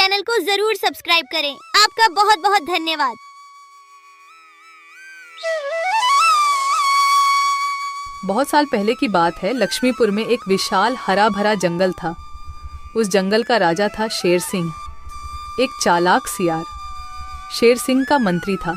Channel को जरूर subscribe करें। आपका बहुत बहुत धन्यवाद। बहुत साल पहले की बात है। लक्ष्मीपुर में एक विशाल हरा भरा जंगल था। उस जंगल का राजा था शेर सिंह, एक चालाक सियार। शेर सिंह का मंत्री था।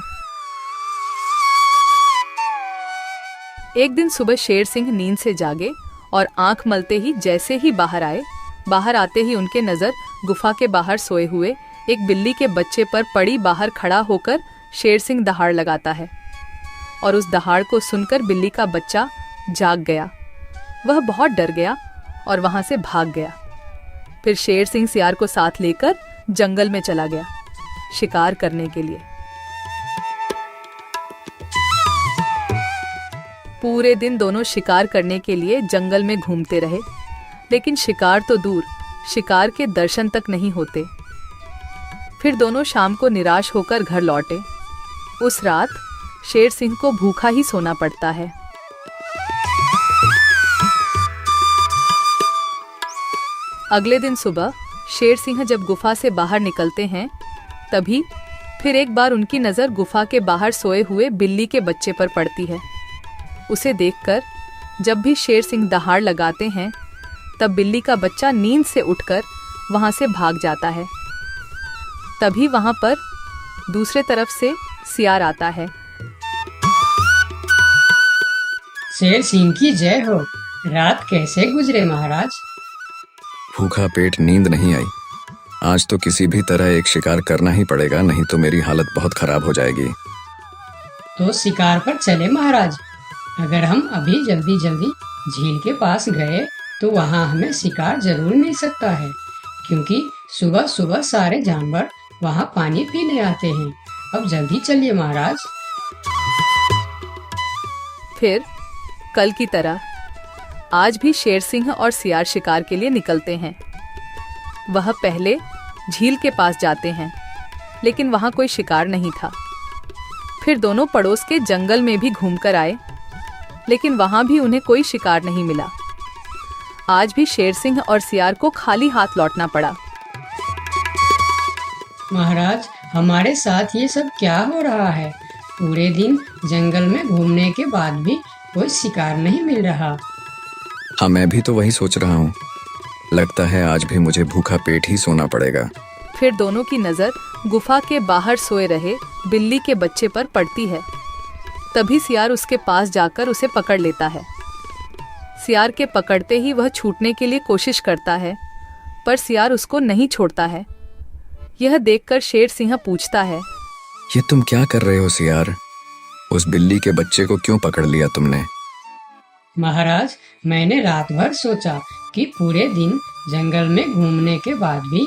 एक दिन सुबह शेर सिंह नींद से जागे और आंख मलते ही जैसे ही बाहर आते ही उनके नजर गुफा के बाहर सोए हुए एक बिल्ली के बच्चे पर पड़ी। बाहर खड़ा होकर शेर सिंह दहाड़ लगाता है और उस दहाड़ को सुनकर बिल्ली का बच्चा जाग गया। वह बहुत डर गया और वहां से भाग गया। फिर शेर सिंह सियार को साथ लेकर जंगल में चला गया शिकार करने के लिए। पूरे दिन दोनों शिकार करने के लिए जंगल में घूमते रहे, लेकिन शिकार तो दूर, शिकार के दर्शन तक नहीं होते। फिर दोनों शाम को निराश होकर घर लौटे। उस रात शेर सिंह को भूखा ही सोना पड़ता है। अगले दिन सुबह शेर सिंह जब गुफा से बाहर निकलते हैं, तभी फिर एक बार उनकी नजर गुफा के बाहर सोए हुए बिल्ली के बच्चे पर पड़ती है। उसे देखकर जब भी शेर सिंह दहाड़ लगाते हैं, तब बिल्ली का बच्चा नींद से उठकर वहां से भाग जाता है। तभी वहां पर दूसरे तरफ से सियार आता है। शेर सिंह की जय हो। रात कैसे गुजरे महाराज? भूखा पेट, नींद नहीं आई। आज तो किसी भी तरह एक शिकार करना ही पड़ेगा, नहीं तो मेरी हालत बहुत खराब हो जाएगी। तो शिकार पर चले महाराज। अगर हम अभी जल्दी झील के पास गए तो वहाँ हमें शिकार जरूर मिल सकता है, क्योंकि सुबह सुबह सारे जानवर वहाँ पानी पीने आते हैं। अब जल्दी चलिए महाराज। फिर कल की तरह आज भी शेर सिंह और सियार शिकार के लिए निकलते हैं। वह पहले झील के पास जाते हैं, लेकिन वहां कोई शिकार नहीं था। फिर दोनों पड़ोस के जंगल में भी घूमकर आए, लेकिन वहां भी उन्हें कोई शिकार नहीं मिला। आज भी शेर सिंह और सियार को खाली हाथ लौटना पड़ा। महाराज, हमारे साथ ये सब क्या हो रहा है? पूरे दिन जंगल में घूमने के बाद भी कोई शिकार नहीं मिल रहा। हाँ, मैं भी तो वही सोच रहा हूँ। लगता है आज भी मुझे भूखा पेट ही सोना पड़ेगा। फिर दोनों की नजर गुफा के बाहर सोए रहे बिल्ली के बच्चे पर पड़ती है। तभी सियार उसके पास जाकर उसे पकड़ लेता है। सियार के पकड़ते ही वह छूटने के लिए कोशिश करता है, पर सियार उसको नहीं छोड़ता है। यह देखकर शेर सिंह पूछता है, ये तुम क्या कर रहे हो सियार? उस बिल्ली के बच्चे को क्यों पकड़ लिया तुमने? महाराज, मैंने रात भर सोचा कि पूरे दिन जंगल में घूमने के बाद भी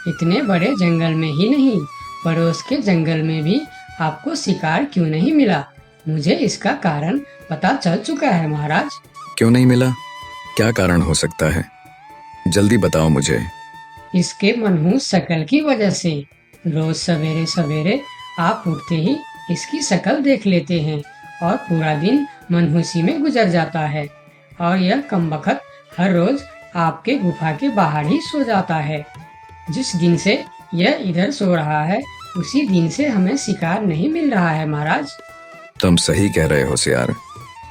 इतने बड़े जंगल में ही नहीं, पड़ोस के जंगल में भी आपको शिकार क्यों नहीं मिला। मुझे इसका कारण पता चल चुका है महाराज। क्यों नहीं मिला? क्या कारण हो सकता है? जल्दी बताओ मुझे। इसके मनहूस शक्ल की वजह से। रोज सवेरे सवेरे आप उठते ही इसकी शक्ल देख लेते हैं और पूरा दिन मनहूसी में गुजर जाता है, और यह कमबख्त हर रोज आपके गुफा के बाहर ही सो जाता है। जिस दिन से यह इधर सो रहा है, उसी दिन से हमें शिकार नहीं मिल रहा है महाराज। तुम सही कह रहे हो सियार।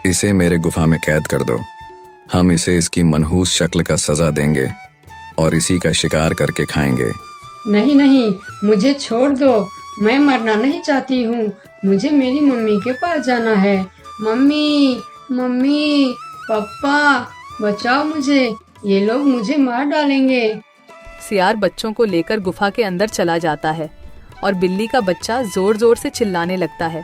इसे मेरे गुफा में कैद कर दो। हम इसे इसकी मनहूस शक्ल का सजा देंगे और इसी का शिकार करके खाएंगे। नहीं नहीं, मुझे छोड़ दो। मैं मरना नहीं चाहती हूँ। मुझे मेरी मम्मी के पास जाना है। मम्मी, मम्मी, पापा, बचाओ मुझे। ये लोग मुझे मार डालेंगे। सियार बच्चों को लेकर गुफा के अंदर चला जाता है और बिल्ली का बच्चा जोर जोर से चिल्लाने लगता है,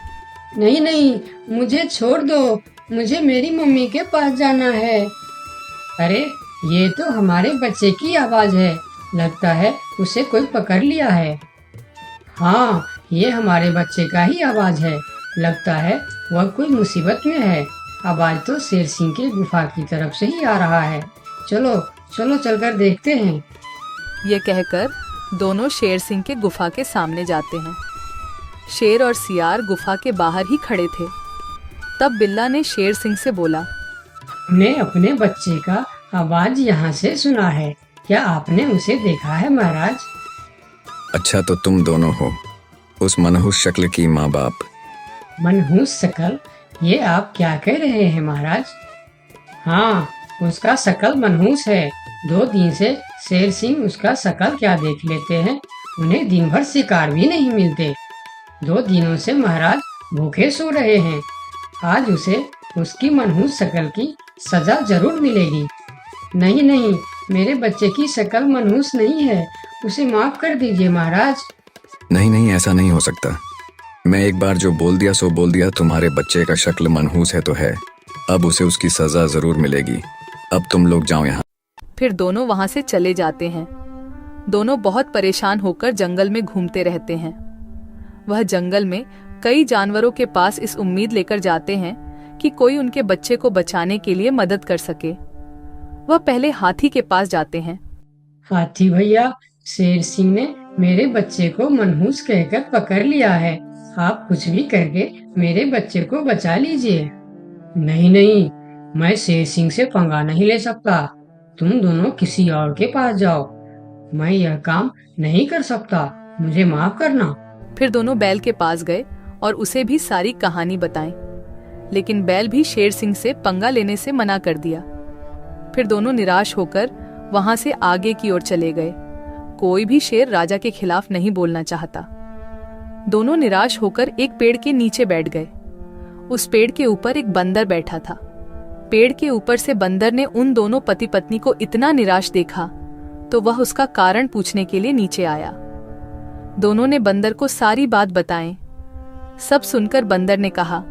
नहीं नहीं, मुझे छोड़ दो। मुझे मेरी मम्मी के पास जाना है। अरे, ये तो हमारे बच्चे की आवाज है। लगता है उसे कोई पकड़ लिया है। हाँ, ये हमारे बच्चे का ही आवाज है। लगता है वह कोई मुसीबत में है। आवाज तो शेर सिंह के गुफा की तरफ से ही आ रहा है। चलो चलो, चलकर देखते हैं। ये कहकर दोनों शेर सिंह के गुफा के सामने जाते हैं। शेर और सियार गुफा के बाहर ही खड़े थे। तब बिल्ला ने शेर सिंह से बोला, हमने अपने बच्चे का आवाज यहाँ से सुना है। क्या आपने उसे देखा है महाराज? अच्छा तो तुम दोनों हो उस मनहूस शक्ल की माँ बाप। मनहूस शकल, ये आप क्या कह रहे हैं महाराज? हाँ, उसका शकल मनहूस है। 2 दिन से शेर सिंह उसका शकल क्या देख लेते हैं। उन्हें दिन भर शिकार भी नहीं मिलते। 2 दिनों से महाराज भूखे सो रहे हैं। आज उसे उसकी मनहूस शक्ल की सजा जरूर मिलेगी। नहीं नहीं, मेरे बच्चे की शक्ल मनहूस नहीं है, उसे माफ कर दीजिए महाराज। नहीं नहीं, ऐसा नहीं हो सकता। मैं एक बार जो बोल दिया सो बोल दिया। तुम्हारे बच्चे का शक्ल मनहूस है तो है, अब उसे उसकी सजा जरूर मिलेगी। अब तुम लोग जाओ यहाँ। फिर दोनों वहां से चले जाते हैं। दोनों बहुत परेशान होकर जंगल में घूमते रहते हैं। वह जंगल में कई जानवरों के पास इस उम्मीद लेकर जाते हैं कि कोई उनके बच्चे को बचाने के लिए मदद कर सके। वह पहले हाथी के पास जाते हैं। हाथी भैया, शेर सिंह ने मेरे बच्चे को मनहूस कहकर पकड़ लिया है। आप कुछ भी करके मेरे बच्चे को बचा लीजिए। नहीं नहीं, मैं शेर सिंह से पंगा नहीं ले सकता। तुम दोनों किसी और के पास जाओ। मैं यह काम नहीं कर सकता, मुझे माफ करना। फिर दोनों बैल के पास गए और उसे भी सारी कहानी बताई, लेकिन बैल भी शेर सिंह से पंगा लेने से मना कर दिया। फिर दोनों निराश होकर वहां से आगे की ओर चले गए। कोई भी शेर राजा के खिलाफ नहीं बोलना चाहता। दोनों निराश होकर एक पेड़ के नीचे बैठ गए। उस पेड़ के ऊपर एक बंदर बैठा था। पेड़ के ऊपर से बंदर ने उन दोनों पति पत्नी को इतना निराश देखा तो वह उसका कारण पूछने के लिए नीचे आया। दोनों ने बंदर को सारी बात बताई। सब सुनकर बंदर ने कहा,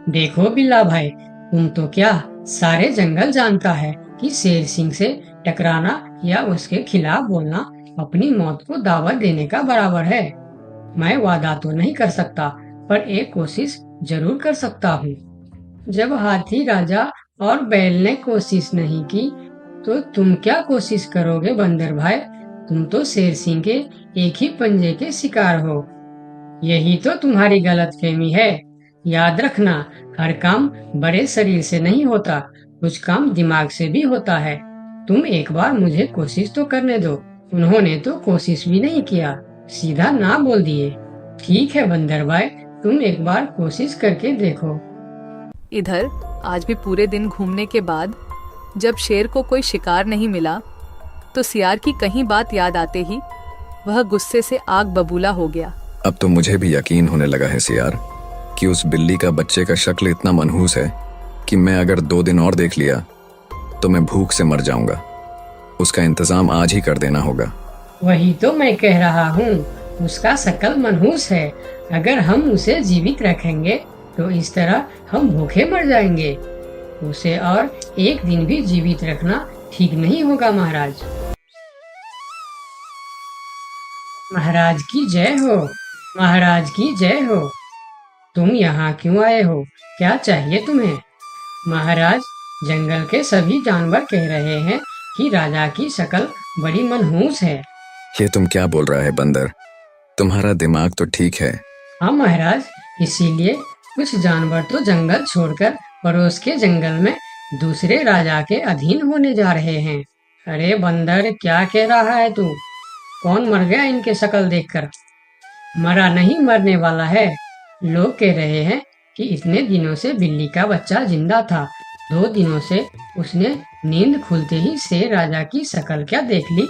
देखो बिल्ला भाई, तुम तो क्या सारे जंगल जानता है कि शेर सिंह से टकराना या उसके खिलाफ बोलना अपनी मौत को दावत देने का बराबर है। मैं वादा तो नहीं कर सकता, पर एक कोशिश जरूर कर सकता हूँ। जब हाथी राजा और बैल ने कोशिश नहीं की, तो तुम क्या कोशिश करोगे बंदर भाई? तुम तो शेर सिंह के एक ही पंजे के शिकार हो। यही तो तुम्हारी गलतफहमी है। याद रखना, हर काम बड़े शरीर से नहीं होता, कुछ काम दिमाग से भी होता है। तुम एक बार मुझे कोशिश तो करने दो। उन्होंने तो कोशिश भी नहीं किया, सीधा ना बोल दिए। ठीक है बंदर भाई, तुम एक बार कोशिश करके देखो। इधर आज भी पूरे दिन घूमने के बाद जब शेर को कोई शिकार नहीं मिला तो सियार की कहीं बात याद आते ही वह गुस्से से आग बबूला हो गया। अब तो मुझे भी यकीन होने लगा है सियार कि उस बिल्ली का बच्चे का शक्ल इतना मनहूस है कि मैं अगर 2 दिन और देख लिया तो मैं भूख से मर जाऊंगा। उसका इंतजाम आज ही कर देना होगा। वही तो मैं कह रहा हूँ, उसका शक्ल मनहूस है। अगर हम उसे जीवित रखेंगे तो इस तरह हम भूखे मर जाएंगे। उसे और एक दिन भी जीवित रखना ठीक नहीं होगा महाराज। महाराज की जय हो, महाराज की जय हो। तुम यहाँ क्यों आए हो? क्या चाहिए तुम्हें? महाराज, जंगल के सभी जानवर कह रहे हैं कि राजा की शक्ल बड़ी मनहूस है। ये तुम क्या बोल रहा है बंदर? तुम्हारा दिमाग तो ठीक है। हाँ महाराज, इसीलिए कुछ जानवर तो जंगल छोड़कर पड़ोस के जंगल में दूसरे राजा के अधीन होने जा रहे हैं। अरे बंदर, क्या कह रहा है तू? कौन मर गया इनके शक्ल देखकर? मरा नहीं, मरने वाला है। लोग कह रहे हैं कि इतने दिनों से बिल्ली का बच्चा जिंदा था। 2 दिनों से उसने नींद खुलते ही शेर राजा की शक्ल क्या देख ली,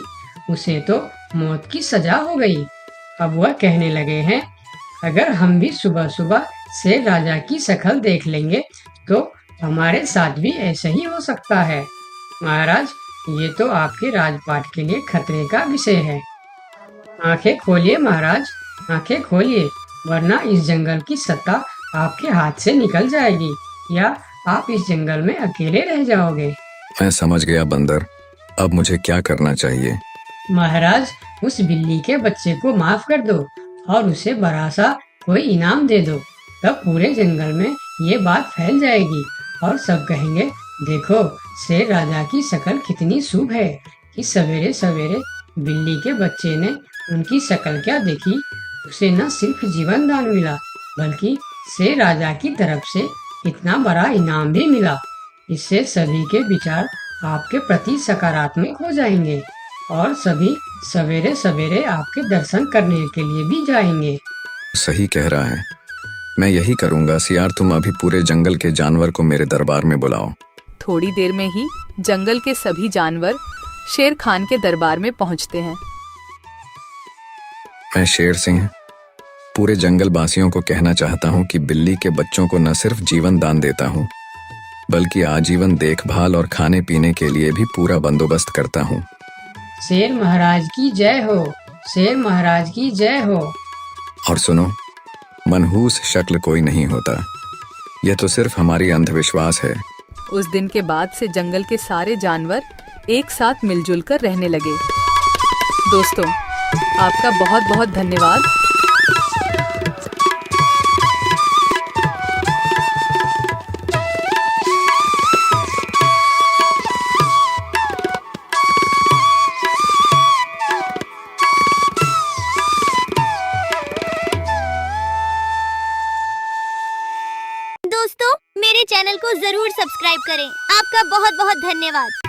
उसे तो मौत की सजा हो गई। अब वह कहने लगे हैं, अगर हम भी सुबह सुबह शेर राजा की शक्ल देख लेंगे तो हमारे साथ भी ऐसा ही हो सकता है। महाराज, ये तो आपके राजपाट के लिए खतरे का विषय है। आंखें खोलिए महाराज, आंखें खोलिए, वरना इस जंगल की सत्ता आपके हाथ से निकल जाएगी या आप इस जंगल में अकेले रह जाओगे। मैं समझ गया बंदर, अब मुझे क्या करना चाहिए? महाराज, उस बिल्ली के बच्चे को माफ कर दो और उसे बड़ा सा कोई इनाम दे दो। तब पूरे जंगल में ये बात फैल जाएगी और सब कहेंगे, देखो शेर राजा की शक्ल कितनी शुभ है कि सवेरे सवेरे बिल्ली के बच्चे ने उनकी शक्ल क्या देखी। उसे न सिर्फ जीवन दान मिला बल्कि शेर राजा की तरफ से इतना बड़ा इनाम भी मिला। इससे सभी के विचार आपके प्रति सकारात्मक हो जाएंगे। और सभी सवेरे सवेरे आपके दर्शन करने के लिए भी जाएंगे। सही कह रहा है, मैं यही करूंगा। सियार, तुम अभी पूरे जंगल के जानवर को मेरे दरबार में बुलाओ। थोड़ी देर में ही जंगल के सभी जानवर शेर खान के दरबार में पहुंचते हैं। मैं शेर सिंह पूरे जंगल वासियों को कहना चाहता हूँ कि बिल्ली के बच्चों को न सिर्फ जीवन दान देता हूँ, बल्कि आजीवन देखभाल और खाने पीने के लिए भी पूरा बंदोबस्त करता हूँ। शेर महाराज की जय हो, शेर महाराज की जय हो। और सुनो, मनहूस शक्ल कोई नहीं होता, यह तो सिर्फ हमारी अंधविश्वास है। उस दिन के बाद से जंगल के सारे जानवर एक साथ मिलजुल कर रहने लगे। दोस्तों, आपका बहुत बहुत धन्यवाद। दोस्तों, मेरे चैनल को जरूर सब्सक्राइब करें। आपका बहुत बहुत धन्यवाद।